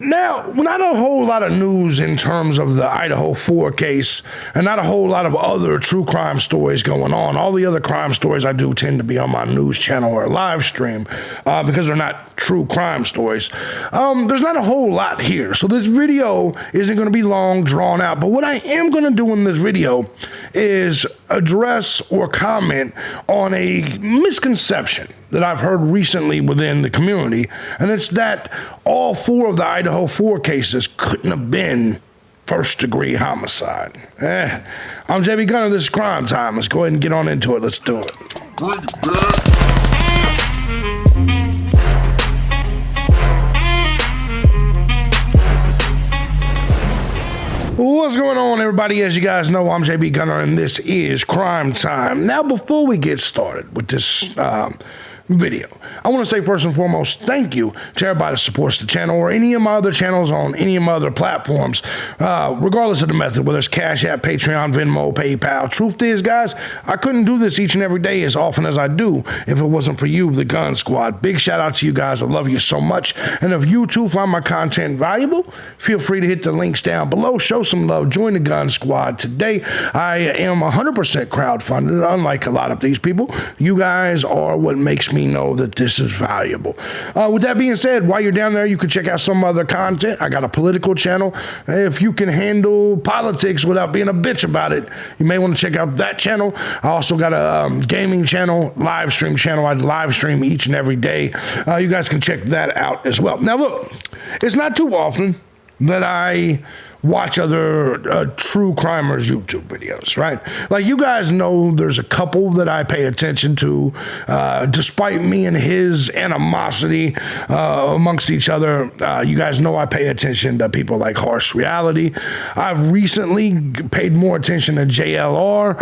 Now, not a whole lot of news in terms of the Idaho 4 case, and not a whole lot of other true crime stories going on. All the other crime stories I do tend to be on my news channel or live stream because they're not true crime stories. There's not a whole lot here, so this video isn't going to be long, drawn out. But what I am going to do in this video is address or comment on a misconception that I've heard recently within the community, and it's that all 4 of the Idaho 4 cases couldn't have been first-degree homicide. I'm thejbgunner. This is Crime Time. Let's go ahead and get on into it. Let's do it. What's going on, everybody? As you guys know, I'm thejbgunner, and this is Crime Time. Now, before we get started with this video, I want to say first and foremost, thank you to everybody that supports the channel or any of my other channels on any of my other platforms, regardless of the method, whether it's Cash App, Patreon, Venmo, PayPal. Truth is, guys, I couldn't do this each and every day as often as I do if it wasn't for you, the Gun Squad. Big shout out to you guys. I love you so much. And if you too find my content valuable, feel free to hit the links down below. Show some love. Join the Gun Squad today. I am 100% crowdfunded, unlike a lot of these people. You guys are what makes me know that this is valuable. With that being said, while you're down there, you can check out some other content. I got a political channel. If you can handle politics without being a bitch about it, you may want to check out that channel. I also got a gaming channel, live stream channel. I live stream each and every day. You guys can check that out as well. Now look, it's not too often that I watch other true crimers YouTube videos, right? Like, you guys know there's a couple that I pay attention to, despite me and his animosity amongst each other. You guys know I pay attention to people like Harsh Reality. I've recently paid more attention to JLR,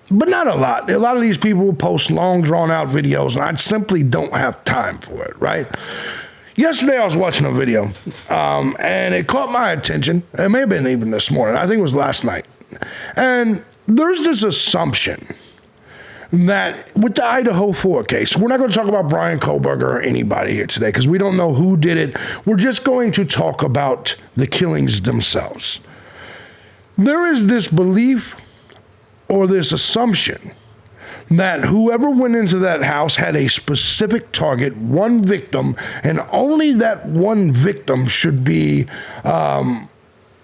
but not a lot. A lot of these people post long, drawn-out videos, and I simply don't have time for it, right? Yesterday, I was watching a video, and it caught my attention. It may have been even this morning. I think it was last night. And there's this assumption that with the Idaho 4 case, we're not going to talk about Bryan Kohberger or anybody here today because we don't know who did it. We're just going to talk about the killings themselves. There is this belief or this assumption that whoever went into that house had a specific target, one victim, and only that one victim should be the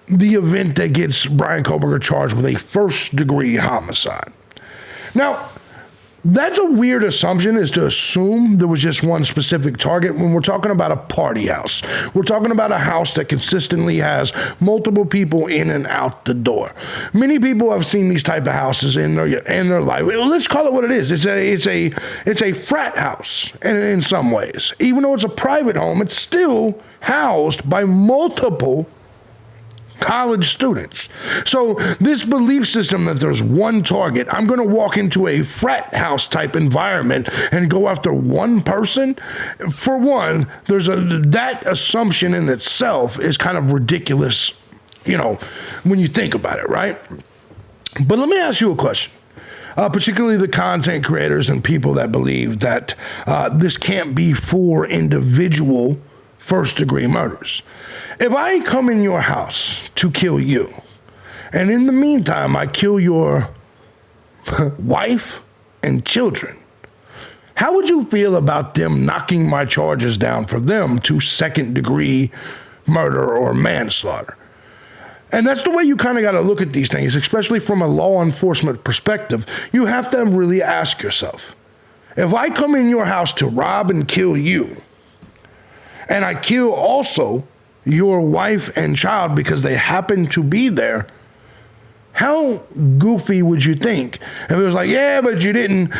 event that gets Bryan Kohberger charged with a first-degree homicide. Now, that's a weird assumption, is to assume there was just one specific target when we're talking about a party house. We're talking about a house that consistently has multiple people in and out the door. Many people have seen these type of houses in their life. Let's call it what it is. It's a frat house in some ways. Even though it's a private home, it's still housed by multiple college students. So this belief system that there's one target, I'm going to walk into a frat house type environment and go after one person, for one, that assumption in itself is kind of ridiculous, when you think about it, right? But let me ask you a question. Particularly the content creators and people that believe that this can't be for individual first-degree murders. If I come in your house to kill you, and in the meantime, I kill your wife and children, how would you feel about them knocking my charges down for them to second-degree murder or manslaughter? And that's the way you kind of got to look at these things, especially from a law enforcement perspective. You have to really ask yourself, if I come in your house to rob and kill you, and I kill also your wife and child because they happen to be there, how goofy would you think if it was like, yeah, but you didn't,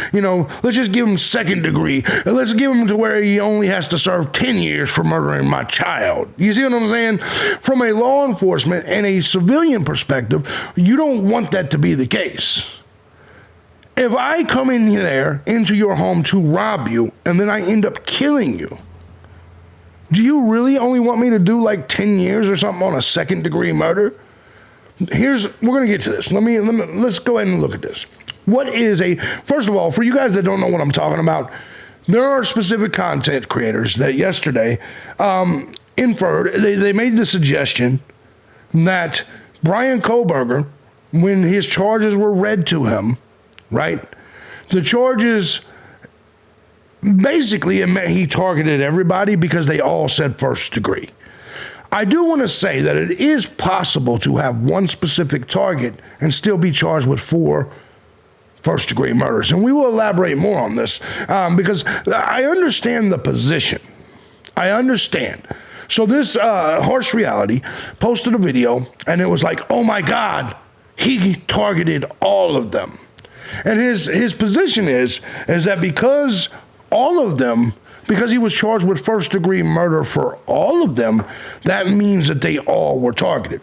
let's just give him second degree. Let's give him to where he only has to serve 10 years for murdering my child. You see what I'm saying? From a law enforcement and a civilian perspective, you don't want that to be the case. If I come in there into your home to rob you and then I end up killing you, do you really only want me to do like 10 years or something on a second degree murder? We're going to get to this. Let's go ahead and look at this. First of all, for you guys that don't know what I'm talking about, there are specific content creators that yesterday inferred, they made the suggestion that Brian Kohlberger, when his charges were read to him, right, the charges basically meant he targeted everybody because they all said first degree. I do want to say that it is possible to have one specific target and still be charged with 4 first-degree murders. And we will elaborate more on this because I understand the position. I understand. So this Harsh Reality posted a video, and it was like, oh my God, he targeted all of them. And his position is that because all of them, because he was charged with first-degree murder for all of them, that means that they all were targeted.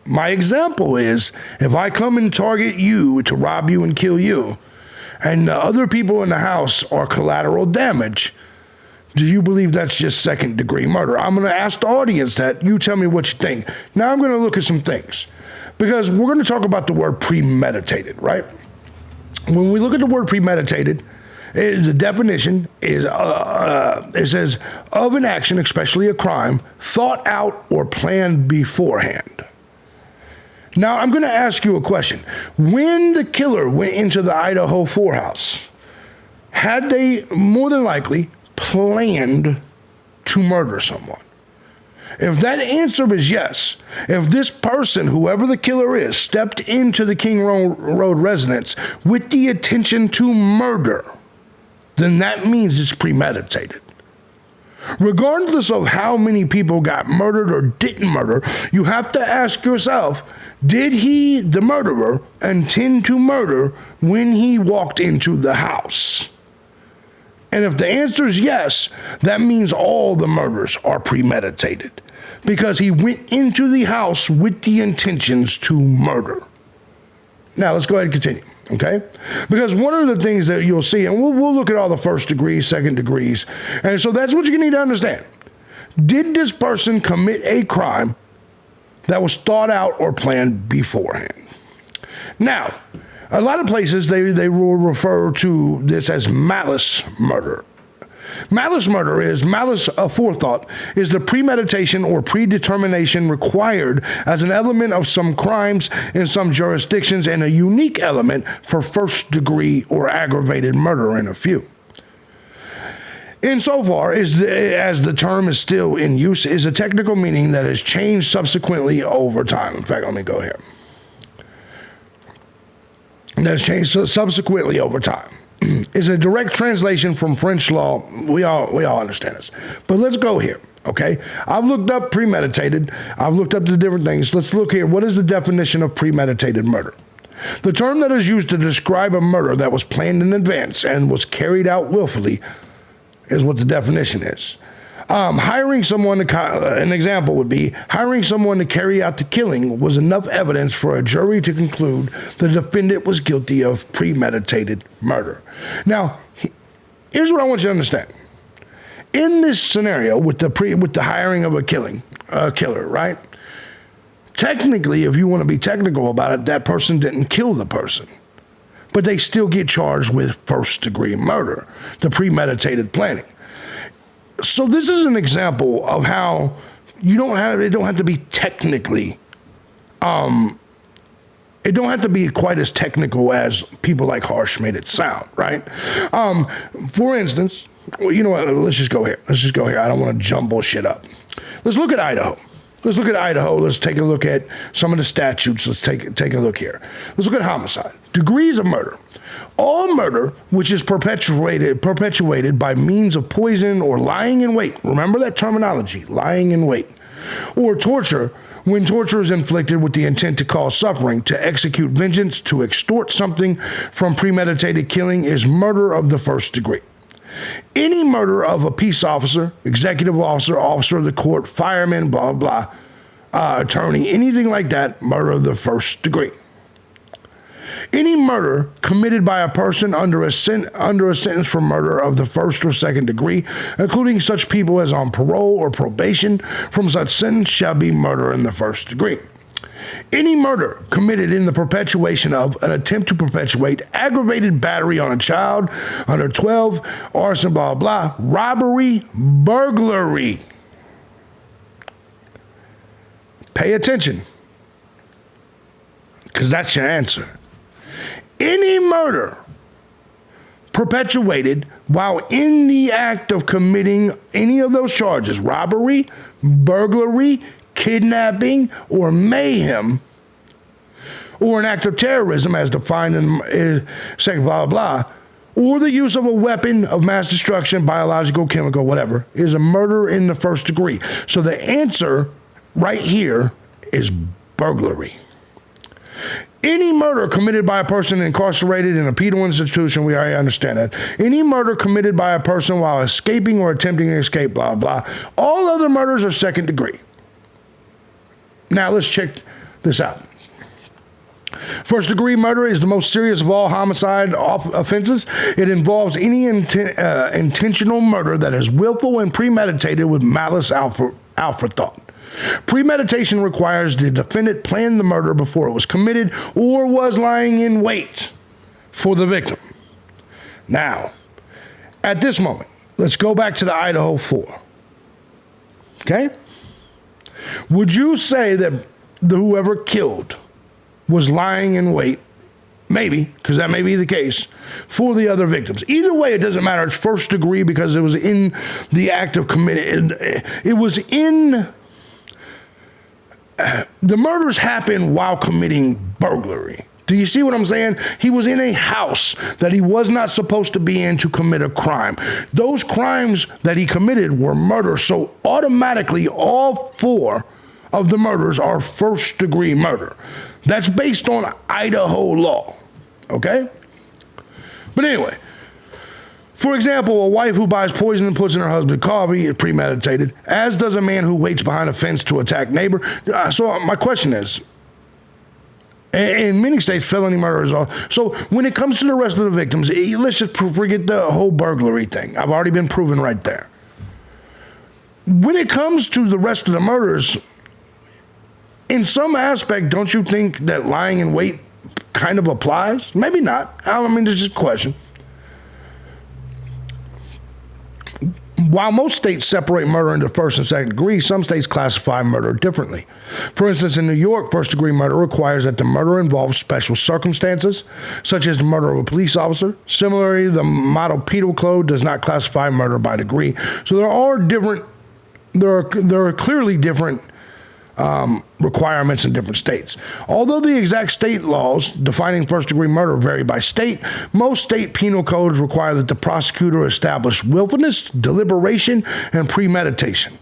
My example is, if I come and target you to rob you and kill you, and the other people in the house are collateral damage, do you believe that's just second-degree murder? I'm going to ask the audience that. You tell me what you think. Now I'm going to look at some things, because we're going to talk about the word premeditated, right? When we look at the word premeditated, the definition is, it says, of an action, especially a crime, thought out or planned beforehand. Now, I'm going to ask you a question. When the killer went into the Idaho 4 house, had they more than likely planned to murder someone? If that answer is yes, if this person, whoever the killer is, stepped into the King Road residence with the intention to murder, then that means it's premeditated. Regardless of how many people got murdered or didn't murder, you have to ask yourself, did he, the murderer, intend to murder when he walked into the house? And if the answer is yes, that means all the murders are premeditated because he went into the house with the intentions to murder. Now, let's go ahead and continue, okay? Because one of the things that you'll see, and we'll look at all the first degrees, second degrees, and so that's what you need to understand. Did this person commit a crime that was thought out or planned beforehand? Now, a lot of places, they will refer to this as malice murder. Malice murder is malice aforethought, is the premeditation or predetermination required as an element of some crimes in some jurisdictions and a unique element for first degree or aggravated murder in a few. Insofar as the term is still in use, is a technical meaning that has changed subsequently over time. In fact, let me go here. That's changed subsequently over time. Is a direct translation from French law. We all understand this. But let's go here, okay? I've looked up premeditated. I've looked up the different things. Let's look here. What is the definition of premeditated murder? The term that is used to describe a murder that was planned in advance and was carried out willfully is what the definition is. Hiring someone, an example would be, hiring someone to carry out the killing was enough evidence for a jury to conclude the defendant was guilty of premeditated murder. Now, here's what I want you to understand. In this scenario with the hiring of a killer, right? Technically, if you want to be technical about it, that person didn't kill the person, but they still get charged with first-degree murder, the premeditated planning. So this is an example of how it don't have to be technically, it don't have to be quite as technical as people like Harsh made it sound, right? For instance, you know what, let's just go here. I don't want to jumble shit up. Let's look at Idaho. Let's take a look at some of the statutes. Let's take a look here. Let's look at homicide. Degrees of murder. All murder which is perpetuated by means of poison or lying in wait. Remember that terminology, lying in wait. Or torture, when torture is inflicted with the intent to cause suffering, to execute vengeance, to extort something from premeditated killing, is murder of the first degree. Any murder of a peace officer, executive officer, officer of the court, fireman, blah, blah, attorney, anything like that, murder of the first degree. Any murder committed by a person under a sentence for murder of the first or second degree, including such people as on parole or probation from such sentence, shall be murder in the first degree. Any murder committed in the perpetuation of an attempt to perpetuate, aggravated battery on a child under 12, arson, blah, blah, robbery, burglary. Pay attention, because that's your answer. Any murder perpetuated while in the act of committing any of those charges, robbery, burglary, kidnapping, or mayhem, or an act of terrorism as defined in section blah, blah, blah, or the use of a weapon of mass destruction, biological, chemical, whatever, is a murder in the first degree. So the answer right here is burglary. Any murder committed by a person incarcerated in a penal institution, we already understand that. Any murder committed by a person while escaping or attempting to escape, blah, blah. All other murders are second degree. Now let's check this out. First degree murder is the most serious of all homicide offenses. It involves any intentional murder that is willful and premeditated with malice aforethought. Premeditation requires the defendant planned the murder before it was committed or was lying in wait for the victim. Now, at this moment, let's go back to the Idaho 4. Okay? Would you say that whoever killed was lying in wait? Maybe, because that may be the case, for the other victims. Either way, it doesn't matter. It's first degree because it was in the act of committing. It was in... the murders happened while committing burglary. Do you see what I'm saying? He was in a house that he was not supposed to be in to commit a crime. Those crimes that he committed were murder. So automatically, all 4 of the murders are first degree murder. That's based on Idaho law. Okay? But anyway, for example, a wife who buys poison and puts in her husband's coffee is premeditated, as does a man who waits behind a fence to attack neighbor. So my question is, in many states, felony murder is all. So when it comes to the rest of the victims, let's just forget the whole burglary thing. I've already been proven right there. When it comes to the rest of the murders, in some aspect, don't you think that lying in wait kind of applies? Maybe not. I mean, it's just a question. While most states separate murder into first and second degree, some states classify murder differently. For instance, in New York, first degree murder requires that the murder involves special circumstances, such as the murder of a police officer. Similarly, the Model Penal Code does not classify murder by degree. So there are clearly different requirements in different states. Although the exact state laws defining first-degree murder vary by state, most state penal codes require that the prosecutor establish willfulness, deliberation, and premeditation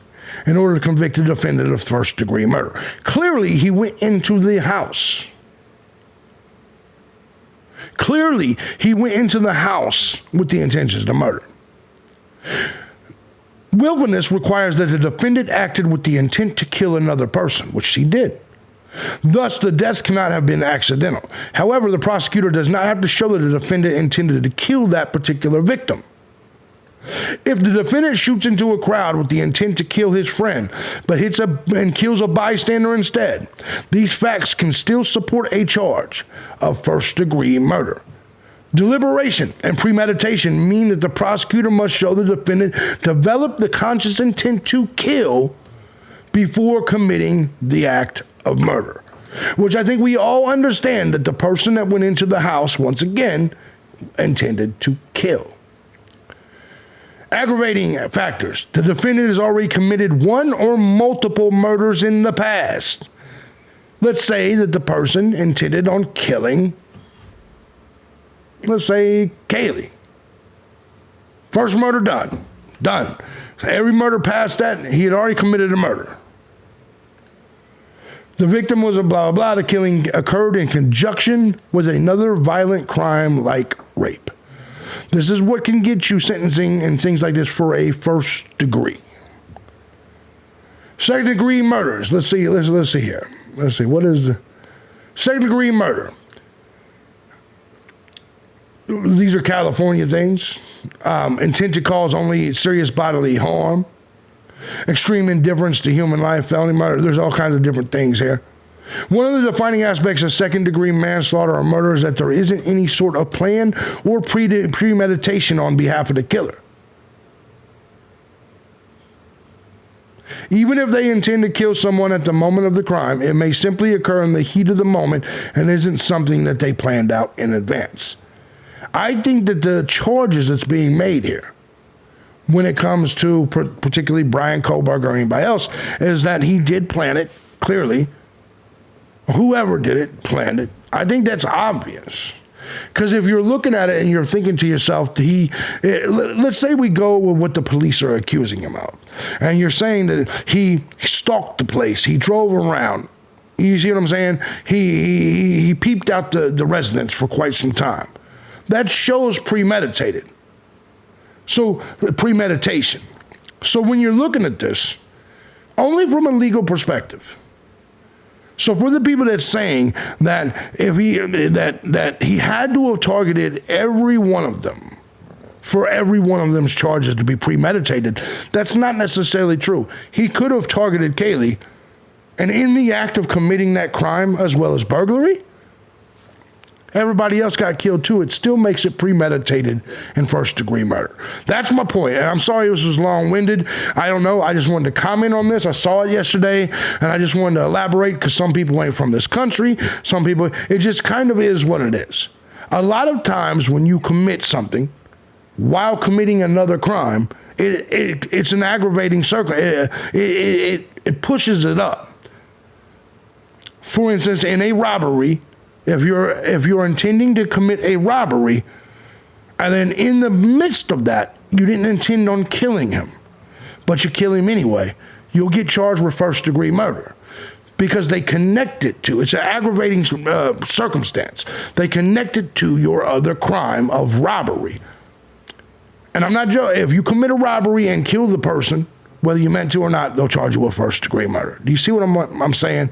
in order to convict the defendant of first-degree murder. Clearly, he went into the house. Clearly, he went into the house with the intentions to murder. Willfulness requires that the defendant acted with the intent to kill another person, which he did. Thus, the death cannot have been accidental. However, the prosecutor does not have to show that the defendant intended to kill that particular victim. If the defendant shoots into a crowd with the intent to kill his friend, but hits and kills a bystander instead, these facts can still support a charge of first-degree murder. Deliberation and premeditation mean that the prosecutor must show the defendant developed the conscious intent to kill before committing the act of murder, which I think we all understand that the person that went into the house, once again, intended to kill. Aggravating factors. The defendant has already committed one or multiple murders in the past. Let's say that the person intended on killing, let's say, Kaylee. First murder done. Done. Every murder past that, he had already committed a murder. The victim was a blah, blah, blah. The killing occurred in conjunction with another violent crime like rape. This is what can get you sentencing and things like this for a first degree. Second degree murders. Let's see here. Let's see. What is the second degree murder? These are California things. Intent to cause only serious bodily harm. Extreme indifference to human life, felony murder. There's all kinds of different things here. One of the defining aspects of second-degree manslaughter or murder is that there isn't any sort of plan or premeditation on behalf of the killer. Even if they intend to kill someone at the moment of the crime, it may simply occur in the heat of the moment and isn't something that they planned out in advance. I think that the charges that's being made here, when it comes to particularly Brian Kohlberg or anybody else, is that he did plan it, clearly. Whoever did it, planned it. I think that's obvious. Because if you're looking at it and you're thinking to yourself, let's say we go with what the police are accusing him of, and you're saying that he stalked the place, he drove around. You see what I'm saying? He peeped out the residence for quite some time. That shows premeditated. So, premeditation. So when you're looking at this, only from a legal perspective. So for the people that's saying that if that he had to have targeted every one of them, for every one of them's charges to be premeditated, that's not necessarily true. He could have targeted Kaylee, and in the act of committing that crime, as well as burglary, everybody else got killed too. It still makes it premeditated and first-degree murder. That's my point. And I'm sorry this was long-winded. I don't know. I just wanted to comment on this. I saw it yesterday, and I just wanted to elaborate because some people ain't from this country. Some people, it just kind of is what it is. A lot of times when you commit something while committing another crime, it's an aggravating circle. It pushes it up. For instance, in a robbery, if you're intending to commit a robbery, and then in the midst of that, you didn't intend on killing him, but you kill him anyway, you'll get charged with first-degree murder because they connect it to, it's an aggravating circumstance. They connect it to your other crime of robbery. And I'm not joking. If you commit a robbery and kill the person, whether you meant to or not, they'll charge you with first-degree murder. Do you see what I'm saying?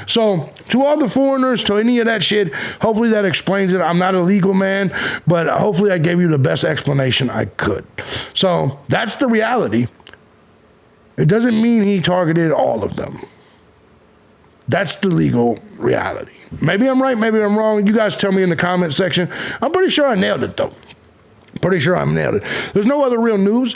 So, to all the foreigners, to any of that shit, hopefully that explains it. I'm not a legal man, but hopefully I gave you the best explanation I could. So, that's the reality. It doesn't mean he targeted all of them. That's the legal reality. Maybe I'm right, maybe I'm wrong. You guys tell me in the comment section. I'm pretty sure I nailed it, though. Pretty sure I nailed it. There's no other real news.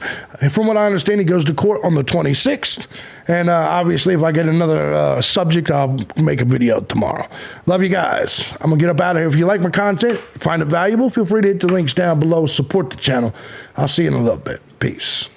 From what I understand, he goes to court on the 26th. And obviously, if I get another subject, I'll make a video tomorrow. Love you guys. I'm going to get up out of here. If you like my content, find it valuable, feel free to hit the links down below. Support the channel. I'll see you in a little bit. Peace.